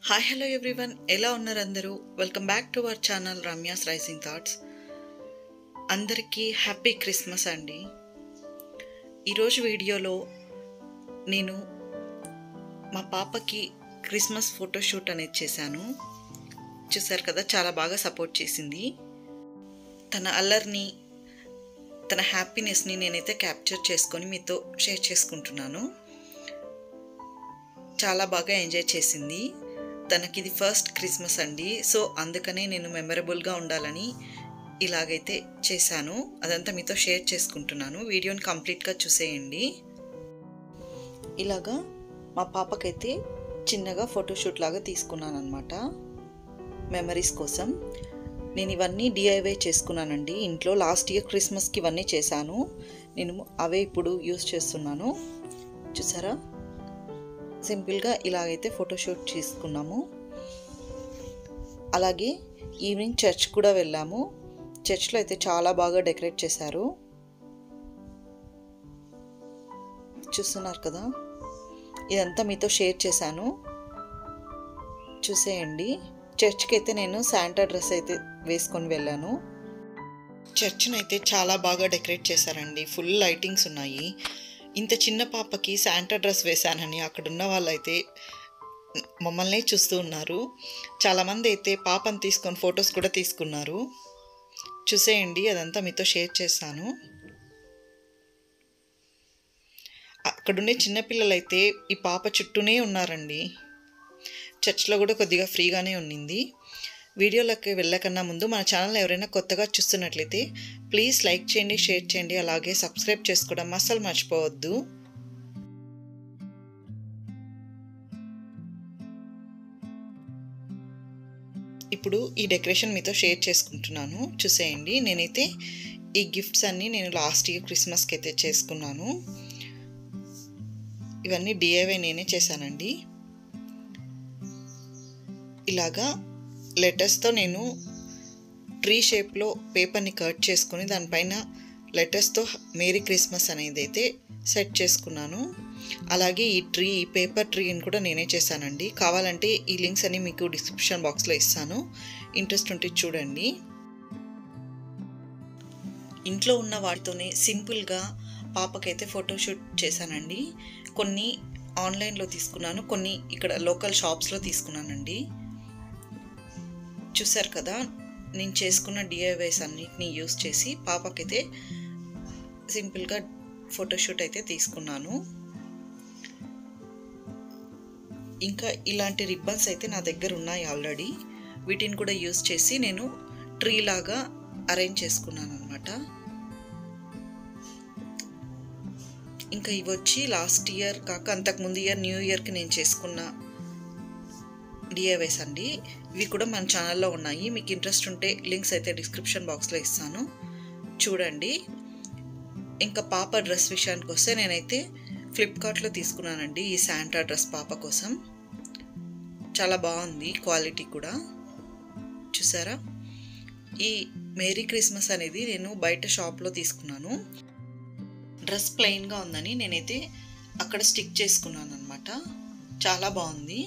Hi hello everyone, ఎలా ఉన్నారు అందరూ? Welcome back to our channel Ramya's rising thoughts. అందరికీ హ్యాపీ క్రిస్మస్ అండి. ఈరోజు వీడియోలో నేను మా పాపకి క్రిస్మస్ ఫోటోషూట్ అనేది చేశాను. చూసారు కదా, చాలా బాగా సపోర్ట్ చేసింది. తన అల్లర్ని, తన హ్యాపీనెస్ని నేనైతే క్యాప్చర్ చేసుకొని మీతో షేర్ చేసుకుంటున్నాను. చాలా బాగా ఎంజాయ్ చేసింది. తనకి ఇది ఫస్ట్ క్రిస్మస్ అండి, సో అందుకనే నేను మెమరబుల్గా ఉండాలని ఇలాగైతే చేశాను. అదంతా మీతో షేర్ చేసుకుంటున్నాను. వీడియోని కంప్లీట్గా చూసేయండి. ఇలాగా మా పాపకైతే చిన్నగా ఫోటోషూట్ లాగా తీసుకున్నాను అనమాట, మెమరీస్ కోసం. నేను ఇవన్నీ డిఐవై చేసుకున్నానండి ఇంట్లో. లాస్ట్ ఇయర్ క్రిస్మస్కి ఇవన్నీ చేశాను నేను. అవే ఇప్పుడు యూస్ చేస్తున్నాను. చూసారా, సింపుల్గా ఇలాగైతే ఫోటోషూట్ చేసుకున్నాము. అలాగే ఈవినింగ్ చర్చ్ కూడా వెళ్ళాము. చర్చ్లో అయితే చాలా బాగా డెకరేట్ చేశారు. చూస్తున్నారు కదా, ఇదంతా మీతో షేర్ చేశాను, చూసేయండి. చర్చ్కి అయితే నేను శాంటా డ్రెస్ అయితే వేసుకొని వెళ్ళాను. చర్చ్ని అయితే చాలా బాగా డెకరేట్ చేశారండి. ఫుల్ లైటింగ్స్ ఉన్నాయి. ఇంత చిన్న పాపకి శాంటా డ్రెస్ వేశానని అక్కడున్న వాళ్ళైతే మమ్మల్ని చూస్తూ ఉన్నారు. చాలామంది అయితే పాపను తీసుకొని ఫొటోస్ కూడా తీసుకున్నారు. చూసేయండి, అదంతా మీతో షేర్ చేశాను. అక్కడుండే చిన్నపిల్లలు అయితే ఈ పాప చుట్టూనే ఉన్నారండి. చర్చ్లో కూడా కొద్దిగా ఫ్రీగానే ఉన్నింది. వీడియోలోకి వెళ్ళకన్నా ముందు మన ఛానల్ ఎవరైనా కొత్తగా చూస్తున్నట్లయితే ప్లీజ్ లైక్ చేయండి, షేర్ చేయండి, అలాగే సబ్స్క్రైబ్ చేసుకోవడం అస్సలు మర్చిపోవద్దు. ఇప్పుడు ఈ డెకరేషన్ మీతో షేర్ చేసుకుంటున్నాను, చూసేయండి. నేనైతే ఈ గిఫ్ట్స్ అన్నీ నేను లాస్ట్ ఇయర్ క్రిస్మస్కి అయితే చేసుకున్నాను. ఇవన్నీ డిఐవై నేనే చేశానండి. ఇలాగా లెటర్స్తో నేను ట్రీ షేప్లో పేపర్ని కట్ చేసుకుని దానిపైన లెటర్స్తో మేరీ క్రిస్మస్ అనేది అయితే సెట్ చేసుకున్నాను. అలాగే ఈ పేపర్ ట్రీని కూడా నేనే చేశానండి. కావాలంటే ఈ లింక్స్ అన్ని మీకు డిస్క్రిప్షన్ బాక్స్లో ఇస్తాను, ఇంట్రెస్ట్ ఉంటే చూడండి. ఇంట్లో ఉన్న వాటితోనే సింపుల్గా పాపకైతే ఫోటోషూట్ చేశానండి. కొన్ని ఆన్లైన్లో తీసుకున్నాను, కొన్ని ఇక్కడ లోకల్ షాప్స్లో తీసుకున్నానండి. చూసారు కదా, నేను చేసుకున్న డిఐవైస్ అన్నిటిని యూస్ చేసి పాపకైతే సింపుల్గా ఫోటోషూట్ అయితే తీసుకున్నాను. ఇంకా ఇలాంటి రిబ్బన్స్ అయితే నా దగ్గర ఉన్నాయి ఆల్రెడీ. వీటిని కూడా యూస్ చేసి నేను ట్రీ లాగా అరేంజ్ చేసుకున్నాను అనమాట. ఇంకా ఇవి వచ్చి లాస్ట్ ఇయర్ కాక అంతకుముందు ఇయర్ న్యూ ఇయర్కి నేను చేసుకున్న డిఐవైస్ అండి. ఇవి కూడా మన ఛానల్లో ఉన్నాయి. మీకు ఇంట్రెస్ట్ ఉంటే లింక్స్ అయితే డిస్క్రిప్షన్ బాక్స్లో ఇస్తాను, చూడండి. ఇంకా పాప డ్రెస్ విషయానికి వస్తే నేనైతే ఫ్లిప్కార్ట్లో తీసుకున్నానండి ఈ శాంటా డ్రెస్ పాప కోసం. చాలా బాగుంది క్వాలిటీ కూడా. చూసారా, ఈ మేరీ క్రిస్మస్ అనేది నేను బయట షాప్లో తీసుకున్నాను. డ్రెస్ ప్లెయిన్గా ఉందని నేనైతే అక్కడ స్టిక్ చేసుకున్నాను అనమాట. చాలా బాగుంది.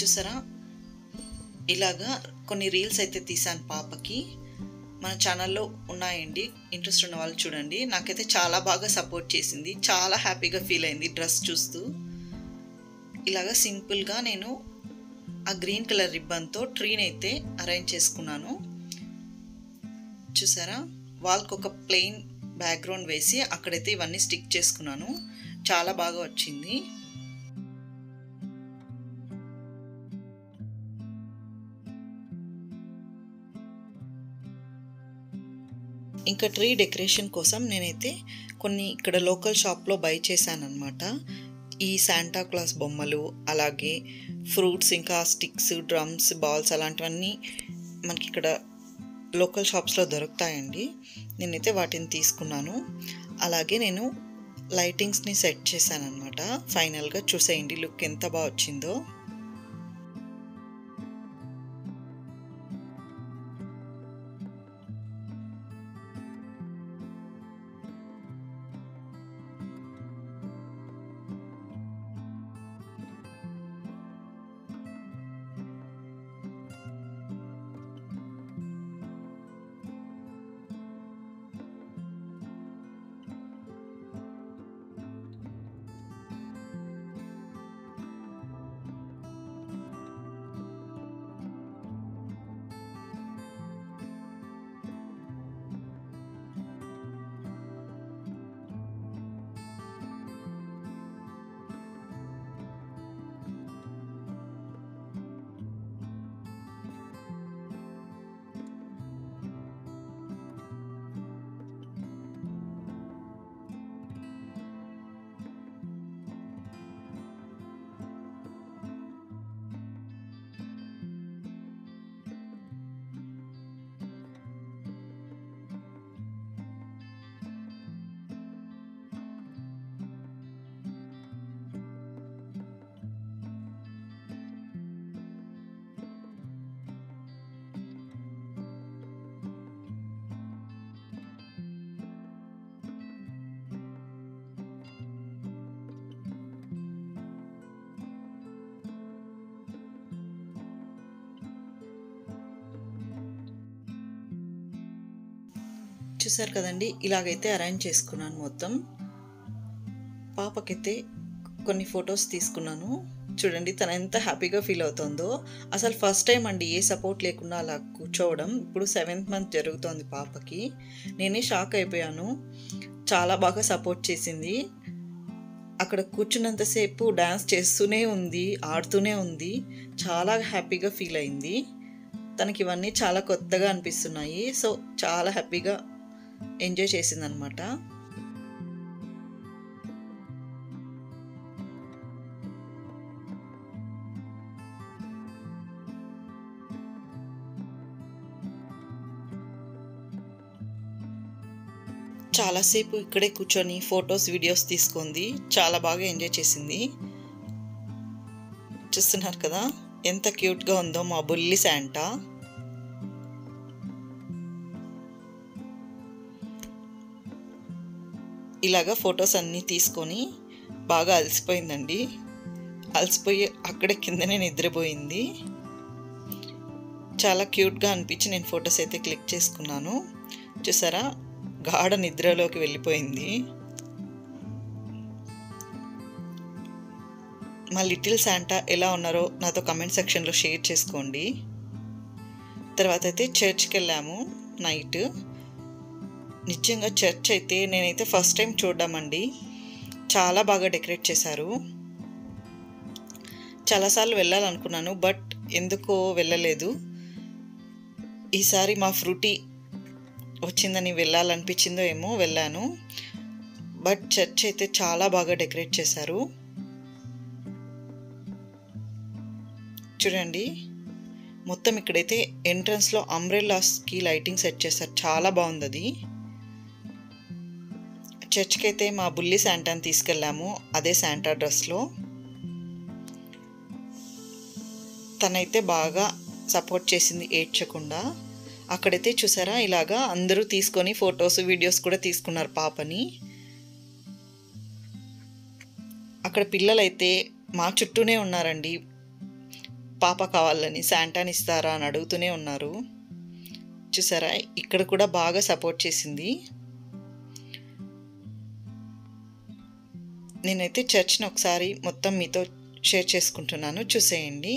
చూసారా, ఇలాగా కొన్ని రీల్స్ అయితే తీసాను పాపకి. మన ఛానల్లో ఉన్నాయండి, ఇంట్రెస్ట్ ఉన్న వాళ్ళు చూడండి. నాకైతే చాలా బాగా సపోర్ట్ చేసింది, చాలా హ్యాపీగా ఫీల్ అయింది డ్రెస్ చూస్తూ. ఇలాగా సింపుల్గా నేను ఆ గ్రీన్ కలర్ రిబ్బన్తో ట్రీని అయితే అరేంజ్ చేసుకున్నాను. చూసారా, వాళ్ళకి ఒక ప్లెయిన్ బ్యాక్గ్రౌండ్ వేసి అక్కడైతే ఇవన్నీ స్టిక్ చేసుకున్నాను. చాలా బాగా వచ్చింది. ఇంకా ట్రీ డెకరేషన్ కోసం నేనైతే కొన్ని ఇక్కడ లోకల్ షాప్లో బై చేశాను అనమాట. ఈ శాంటా క్లాస్ బొమ్మలు, అలాగే ఫ్రూట్స్, ఇంకా స్టిక్స్, డ్రమ్స్, బాల్స్ అలాంటివన్నీ మనకి ఇక్కడ లోకల్ షాప్స్లో దొరుకుతాయండి. నేనైతే వాటిని తీసుకున్నాను. అలాగే నేను లైటింగ్స్ని సెట్ చేశాను అనమాట. ఫైనల్గా చూసేయండి లుక్ ఎంత బాగా వచ్చిందో. చూసారు కదండి, ఇలాగైతే అరేంజ్ చేసుకున్నాను మొత్తం. పాపకైతే కొన్ని ఫొటోస్ తీసుకున్నాను. చూడండి తను ఎంత హ్యాపీగా ఫీల్ అవుతుందో. అసలు ఫస్ట్ టైం అండి ఏ సపోర్ట్ లేకుండా అలా కూర్చోవడం. ఇప్పుడు 7th మంత్ జరుగుతోంది పాపకి. నేనే షాక్ అయిపోయాను. చాలా బాగా సపోర్ట్ చేసింది. అక్కడ కూర్చున్నంతసేపు డ్యాన్స్ చేస్తూనే ఉంది, ఆడుతూనే ఉంది. చాలా హ్యాపీగా ఫీల్ అయింది. తనకి ఇవన్నీ చాలా కొత్తగా అనిపిస్తున్నాయి. సో చాలా హ్యాపీగా ఎంజాయ్ చేసిందనమాట. చాలాసేపు ఇక్కడే కూర్చొని ఫొటోస్ వీడియోస్ తీసుకుంది. చాలా బాగా ఎంజాయ్ చేసింది. చూస్తున్నారు కదా ఎంత క్యూట్గా ఉందో మా బుల్లి శాంటా. ఇలాగా ఫొటోస్ అన్నీ తీసుకొని బాగా అలసిపోయిందండి. అలసిపోయి అక్కడే కిందనే నిద్రపోయింది. చాలా క్యూట్గా అనిపించి నేను ఫొటోస్ అయితే క్లిక్ చేసుకున్నాను. చూసారా గాఢ నిద్రలోకి వెళ్ళిపోయింది. మా లిటిల్ శాంటా ఎలా ఉన్నారో నాతో కమెంట్ సెక్షన్లో షేర్ చేసుకోండి. తర్వాత అయితే చర్చ్కి వెళ్ళాము నైట్. నిజంగా చర్చ్ అయితే నేనైతే ఫస్ట్ టైం చూడమండి. చాలా బాగా డెకరేట్ చేశారు. చాలాసార్లు వెళ్ళాలనుకున్నాను, బట్ ఎందుకో వెళ్ళలేదు. ఈసారి మా ఫ్రూటీ వచ్చిందని వెళ్ళాలనిపించిందో ఏమో వెళ్ళాను. బట్ చర్చ్ అయితే చాలా బాగా డెకరేట్ చేశారు. చూడండి మొత్తం ఇక్కడైతే ఎంట్రన్స్లో అంబ్రెల్లాస్కి లైటింగ్ సెట్ చేశారు. చాలా బాగుంది అది. చర్చ్కి అయితే మా బుల్లి శాంటాని తీసుకెళ్ళాము, అదే శాంటా డ్రెస్లో. తనైతే బాగా సపోర్ట్ చేసింది ఏడ్చకుండా. అక్కడైతే చూసారా ఇలాగా అందరూ తీసుకొని ఫొటోస్ వీడియోస్ కూడా తీసుకున్నారు పాపని. అక్కడ పిల్లలైతే మా చుట్టూనే ఉన్నారండి. పాప కావాలని శాంటాని ఇస్తారా అని అడుగుతూనే ఉన్నారు. చూసారా ఇక్కడ కూడా బాగా సపోర్ట్ చేసింది. నేనైతే చర్చ్ని ఒకసారి మొత్తం మీతో షేర్ చేసుకుంటున్నాను, చూసేయండి.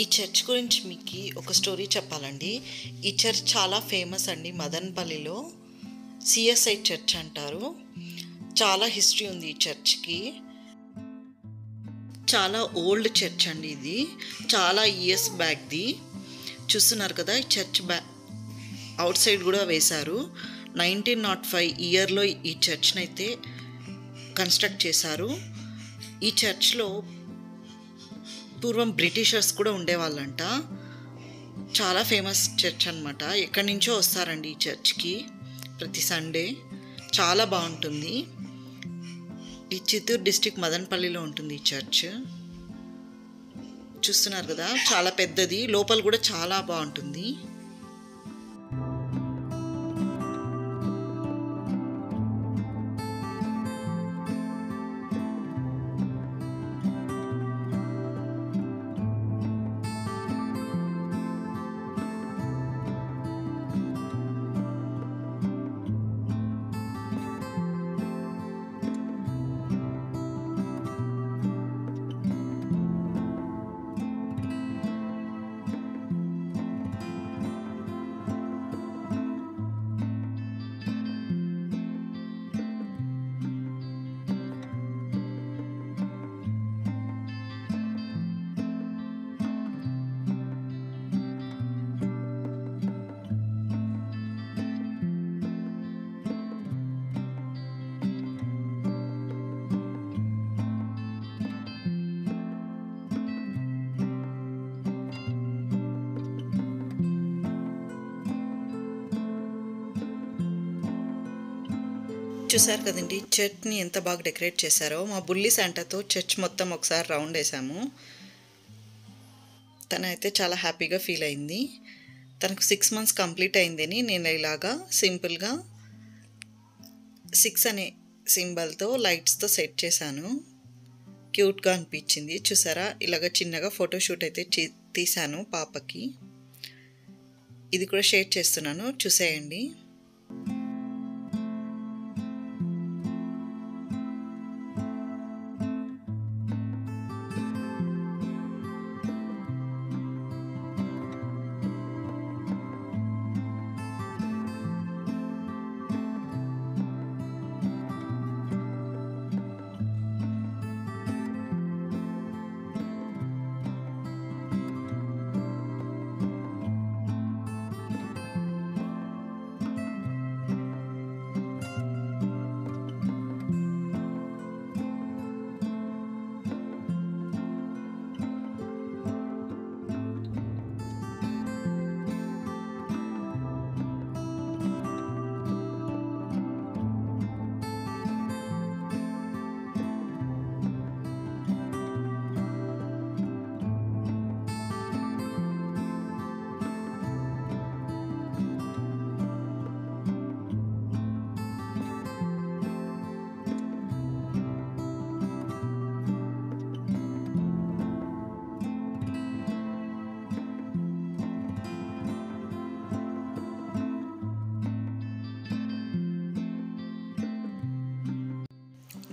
ఈ చర్చ్ గురించి మీకు ఒక స్టోరీ చెప్పాలండి. ఈ చర్చ్ చాలా ఫేమస్ అండి. మదనపల్లిలో సిఎస్ఐ చర్చ్ అంటారు. చాలా హిస్టరీ ఉంది ఈ చర్చ్కి. చాలా ఓల్డ్ చర్చ్ అండి ఇది, చాలా ఇయర్స్ బ్యాక్ది. చూస్తున్నారు కదా, ఈ చర్చ్ అవుట్ సైడ్ కూడా వేశారు. 1905 ఇయర్లో ఈ చర్చ్ని అయితే కన్స్ట్రక్ట్ చేశారు. ఈ చర్చ్లో పూర్వం బ్రిటిషర్స్ కూడా ఉండేవాళ్ళంట. చాలా ఫేమస్ చర్చ్ అనమాట. ఎక్కడి నుంచో వస్తారండి ఈ చర్చ్కి ప్రతి సండే. చాలా బాగుంటుంది. ఈ చిత్తూరు డిస్ట్రిక్ట్ మదనపల్లిలో ఉంటుంది ఈ చర్చ్. చూస్తున్నారు కదా, చాలా పెద్దది, లోపల కూడా చాలా బాగుంటుంది. చూసారు కదండి చర్చ్ని ఎంత బాగా డెకరేట్ చేశారో. మా బుల్లి శాంటాతో చర్చ్ మొత్తం ఒకసారి రౌండ్ వేసాము. తనైతే చాలా హ్యాపీగా ఫీల్ అయింది. తనకు 6 months కంప్లీట్ అయిందని నేను ఇలాగా సింపుల్గా 6 అనే సింబల్తో లైట్స్తో సెట్ చేశాను. క్యూట్గా అనిపించింది. చూసారా, ఇలాగ చిన్నగా ఫోటోషూట్ అయితే తీశాను పాపకి. ఇది కూడా షేర్ చేస్తున్నాను, చూసేయండి.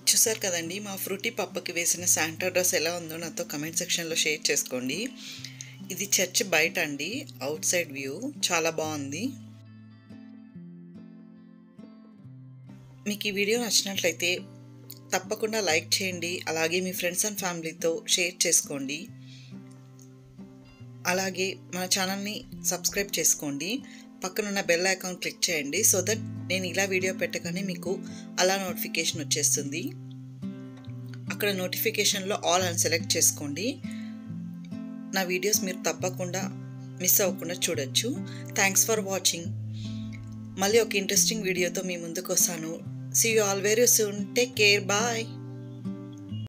చూసారు కదండి, మా ఫ్రూటీ పప్పకి వేసిన శాంటా డ్రెస్ ఎలా ఉందో నాతో కమెంట్ సెక్షన్లో షేర్ చేసుకోండి. ఇది చర్చ్ బయట అండి, అవుట్ సైడ్ వ్యూ. చాలా బాగుంది. మీకు ఈ వీడియో నచ్చినట్లయితే తప్పకుండా లైక్ చేయండి. అలాగే మీ ఫ్రెండ్స్ అండ్ ఫ్యామిలీతో షేర్ చేసుకోండి. అలాగే మన ఛానల్ని సబ్స్క్రైబ్ చేసుకోండి. పక్కనున్న బెల్ ఐకాన్ క్లిక్ చేయండి, సో దట్ నేను ఇలా వీడియో పెట్టగానే మీకు అలా నోటిఫికేషన్ వచ్చేస్తుంది. అక్కడ నోటిఫికేషన్లో ఆల్ అని సెలెక్ట్ చేసుకోండి. నా వీడియోస్ మీరు తప్పకుండా మిస్ అవ్వకుండా చూడొచ్చు. Thanks for watching. మళ్ళీ ఒక ఇంట్రెస్టింగ్ వీడియోతో మీ ముందుకు వస్తాను. See you all very soon. Take care. Bye.